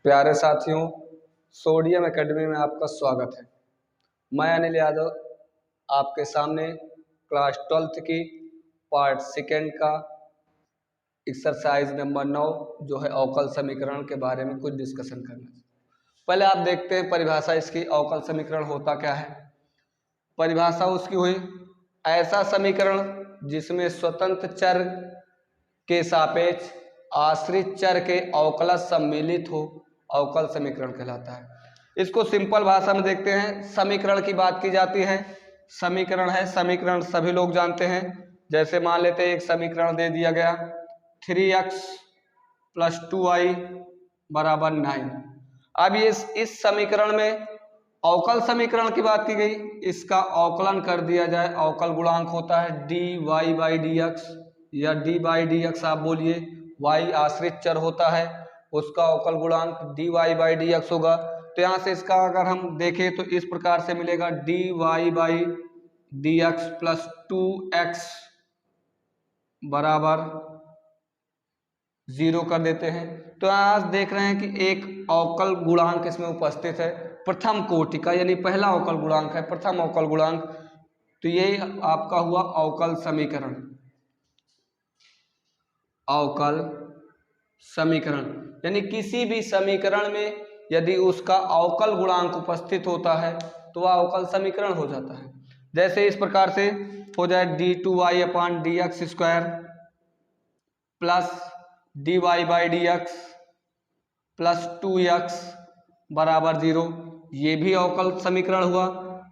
प्यारे साथियों, sodium academy में आपका स्वागत है। मैं अनिल यादव आपके सामने क्लास 12th की पार्ट सेकेंड का एक्सरसाइज नंबर 9 जो है अवकल समीकरण के बारे में कुछ डिस्कशन करना। पहले आप देखते हैं परिभाषा इसकी। अवकल समीकरण होता क्या है? परिभाषा उसकी हुई ऐसा समीकरण जिसमें स्वतंत्र चर के सापेक्ष आश्रित चर के अवकलज सम्मिलित हो, अवकल समीकरण कहलाता है। इसको सिंपल भाषा में देखते हैं। समीकरण की बात की जाती है। समीकरण है, समीकरण सभी लोग जानते हैं। जैसे मान लेते हैं एक समीकरण दे दिया गया 3x + 2y = 9। अब इस समीकरण में अवकल समीकरण की बात की गई, इसका अवकलन कर दिया जाए। अवकल गुणांक होता है dy/dx या d/dx आप बोलिए। y आश्रित चर होता है, उसका अवकल गुणांक dy/dx होगा। तो यहाँ से इसका अगर हम देखें तो इस प्रकार से मिलेगा dy/dx + 2x = 0 कर देते हैं। तो आज देख रहे हैं कि एक अवकल गुणांक इसमें उपस्थित है, प्रथम कोटि का, यानी पहला अवकल गुणांक है, प्रथम अवकल गुणांक। तो ये आपका हुआ अवकल समीकरण। अवकल समीकरण यानी किसी भी समीकरण में यदि उसका अवकल गुणांक उपस्थित होता है तो वह अवकल समीकरण हो जाता है। जैसे इस प्रकार से हो जाए d2y/dx² प्लस dy/dx + 2x = 0। ये भी अवकल समीकरण हुआ,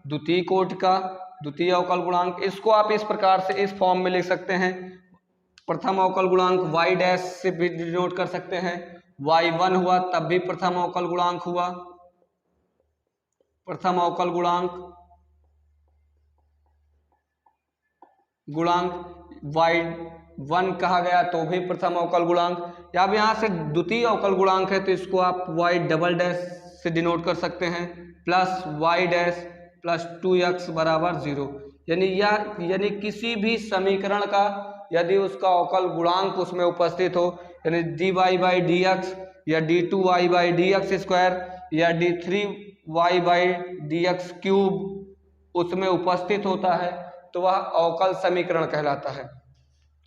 द्वितीय कोटि का, द्वितीय अवकल गुणांक। इसको आप इस प्रकार से इस फॉर्म में लिख सकते हैं। प्रथम अवकल गुणांक y' से भी डिनोट कर सकते हैं। y1 हुआ तब भी प्रथम अवकल गुणांक हुआ। प्रथम अवकल गुणांक y1 कहा गया तो भी प्रथम अवकल गुणांक। या अब यहाँ से द्वितीय अवकल गुणांक है तो इसको आप y" से डिनोट कर सकते हैं, प्लस y' + 2x = 0। यानी किसी भी समीकरण का यदि उसका अवकल गुणांक उसमें उपस्थित हो, यानी dy/dx या d2y/dx² या d3y/dx³ उसमें उपस्थित होता है तो वह अवकल समीकरण कहलाता है।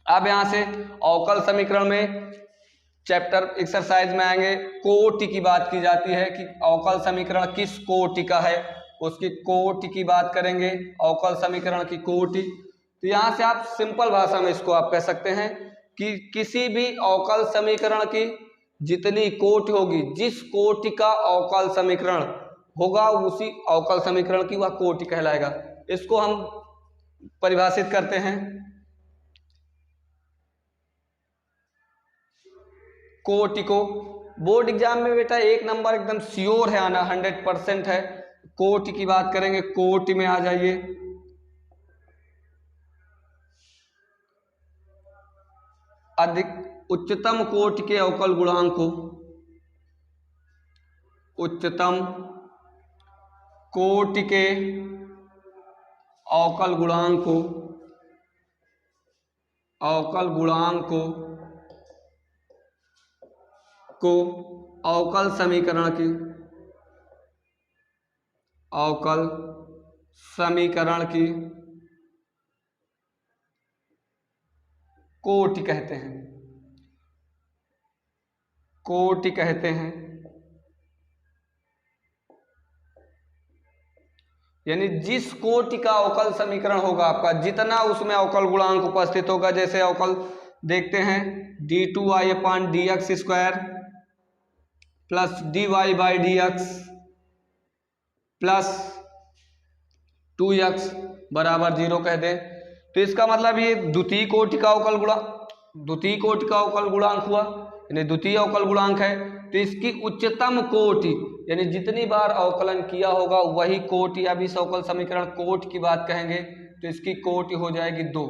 अब यहाँ से अवकल समीकरण में चैप्टर एक्सरसाइज में आएंगे, कोटि की बात की जाती है कि अवकल समीकरण किस कोटि का है, उसकी कोटि की बात करेंगे, अवकल समीकरण की कोटि। तो यहाँ से आप सिंपल भाषा में इसको आप कह सकते हैं कि किसी भी अवकल समीकरण की जितनी कोटि होगी, जिस कोटि का अवकल समीकरण होगा उसी अवकल समीकरण की वह कोटि कहलाएगा। इसको हम परिभाषित करते हैं। कोटि को बोर्ड एग्जाम में बेटा 1 नंबर एकदम श्योर है आना, 100% है। कोटि की बात करेंगे, कोटि में आ जाइए। उच्चतम कोटि के अवकल गुणांक को, उच्चतम कोटि के अवकल गुणांक को अवकल समीकरण की कोटि कहते हैं। कोटि कहते हैं यानी जिस कोटि का अवकल समीकरण होगा आपका, जितना उसमें अवकल गुणांक उपस्थित होगा। जैसे अवकल देखते हैं d2y/dx² प्लस dy/dx + 2x = 0 कह दें तो इसका मतलब ये द्वितीय कोटि का अवकल गुणांक हुआ, यानी द्वितीय अवकल गुणांक है। तो इसकी उच्चतम कोटि यानी जितनी बार अवकलन किया होगा वही कोटि। अब इस अवकल समीकरण कोटि की बात कहेंगे तो इसकी कोटि हो जाएगी 2।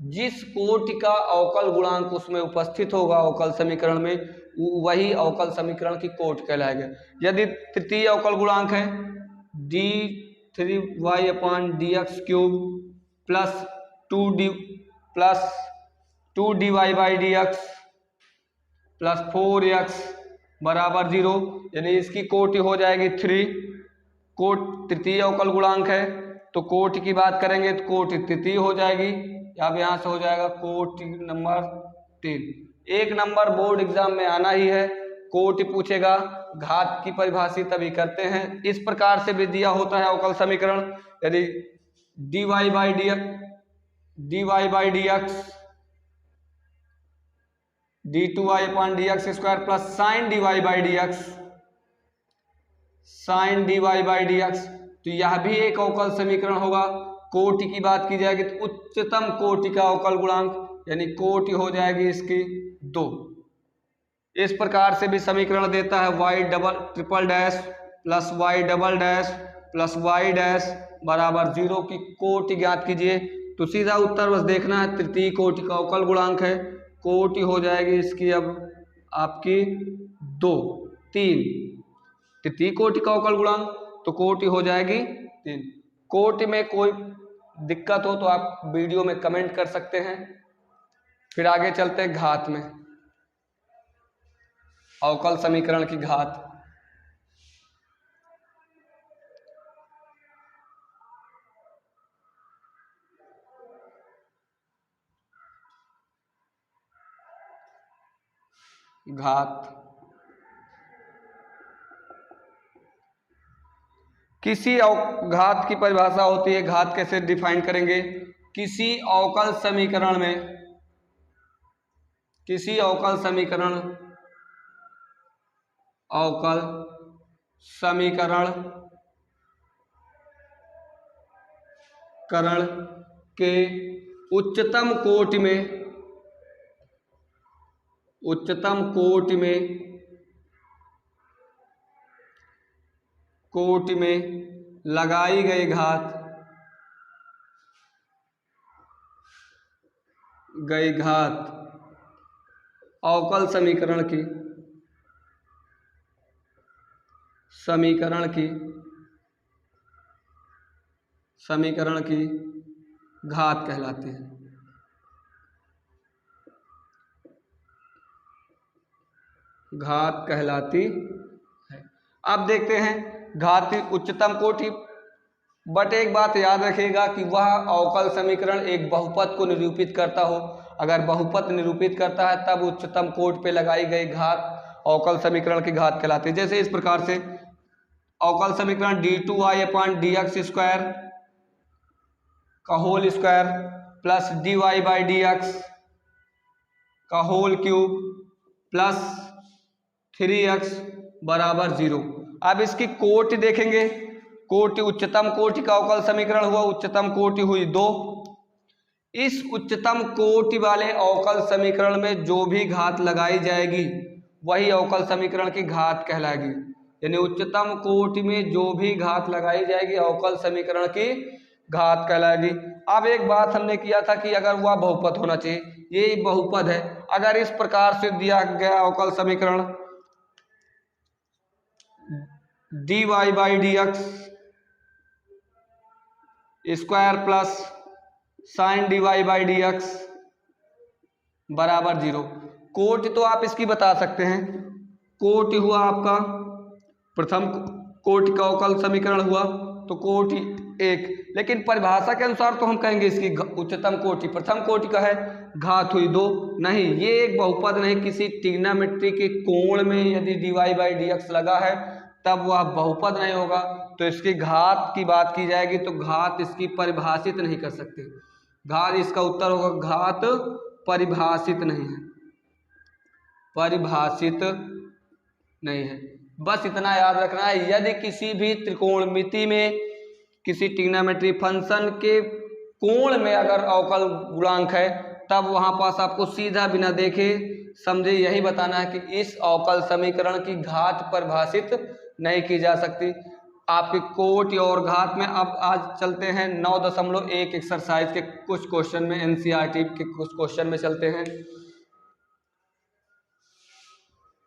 जिस कोटि का अवकल गुणांक उसमें उपस्थित होगा अवकल समीकरण में वही अवकल समीकरण की कोटि कहलाएगा। यदि तृतीय अवकल गुणांक है d3y/dx³ + 2dy/dx + 4x बराबर 0, यानी इसकी कोटि हो जाएगी 3। तृतीय अवकल गुणांक है तो कोटि की बात करेंगे तो कोटि तृतीय हो जाएगी। अब यहाँ से हो जाएगा कोटि नंबर 3। 1 नंबर बोर्ड एग्जाम में आना ही है, कोटि पूछेगा, घात की परिभाषित अभी करते हैं। इस प्रकार से भी दिया होता है अवकल समीकरण, यदि dy by dx d2y upon dx square plus sign dy by dx, तो यह भी एक अवकल समीकरण होगा। कोटि की बात की जाएगी तो उच्चतम कोटि का अवकल गुणांक, यानी कोटि हो जाएगी इसकी 2। इस प्रकार से भी समीकरण देता है y triple dash plus y double dash plus y dash बराबर 0 की कोटि ज्ञात कीजिए। तो सीधा उत्तर बस देखना है, तृतीय कोटि का अवकल गुणांक है, कोटि हो जाएगी इसकी अब आपकी 2 3। तृतीय कोटि का अवकल गुणांक तो कोटि हो जाएगी 3। कोटि में कोई दिक्कत हो तो आप वीडियो में कमेंट कर सकते हैं। फिर आगे चलते हैं घात में, अवकल समीकरण की घात। घात घात की परिभाषा होती है, घात कैसे डिफाइन करेंगे? किसी अवकल समीकरण के उच्चतम कोटि में लगाई गई घात अवकल समीकरण की घात कहलाती है। अब देखते हैं घात की उच्चतम कोटि। बट एक बात याद रखिएगा कि वह अवकल समीकरण एक बहुपद को निरूपित करता हो। अगर बहुपद निरूपित करता है तब उच्चतम कोटि पे लगाई गई घात अवकल समीकरण की घात कहलाती है। जैसे इस प्रकार से अवकल समीकरण d2y अपॉन dx स्क्वायर का whole square plus dy by dx का होल क्यूब प्लस 3x बराबर 0। अब इसकी कोटि देखेंगे, कोटि उच्चतम कोटि का अवकल समीकरण हुआ, उच्चतम कोटि हुई 2। इस उच्चतम कोटि वाले अवकल समीकरण में जो भी घात लगाई जाएगी वही अवकल समीकरण की घात कहलाएगी। यानी उच्चतम कोटि में जो भी घात लगाई जाएगी अवकल समीकरण की घात कहलाएगी। अब एक बात हमने किया था कि अगर वह बहुपद होना चाहिए, ये बहुपद है। अगर इस प्रकार से दिया गया अवकल समीकरण dy by dx square plus sign dy by dx बराबर 0, कोटि तो आप इसकी बता सकते हैं। कोटि हुआ आपका प्रथम कोटि का अवकल समीकरण हुआ तो कोटि 1, लेकिन परिभाषा के अनुसार तो हम कहेंगे इसकी उच्चतम कोटि प्रथम कोटि का है, घात हुई 2। नहीं, ये एक बहुपद नहीं। किसी ट्रिग्नोमेट्री के कोण में यदि dy बाई dx लगा है तब वह बहुपद नहीं होगा। तो इसकी घात की बात की जाएगी तो घात इसकी परिभाषित नहीं कर सकते। घात इसका उत्तर होगा, घात परिभाषित नहीं है। बस इतना याद रखना है। यदि किसी भी त्रिकोणमिति में किसी ट्रिग्नोमेट्री फंक्शन के कोण में अगर अवकल गुणांक है तब वहां पास आपको सीधा बिना देखे समझे यही बताना है कि इस अवकल समीकरण की घात परिभाषित नहीं की जा सकती। आपकी कोटि और घात में अब आज चलते हैं 9.1 एक्सरसाइज के कुछ क्वेश्चन में, एनसीईआरटी के कुछ क्वेश्चन में चलते हैं।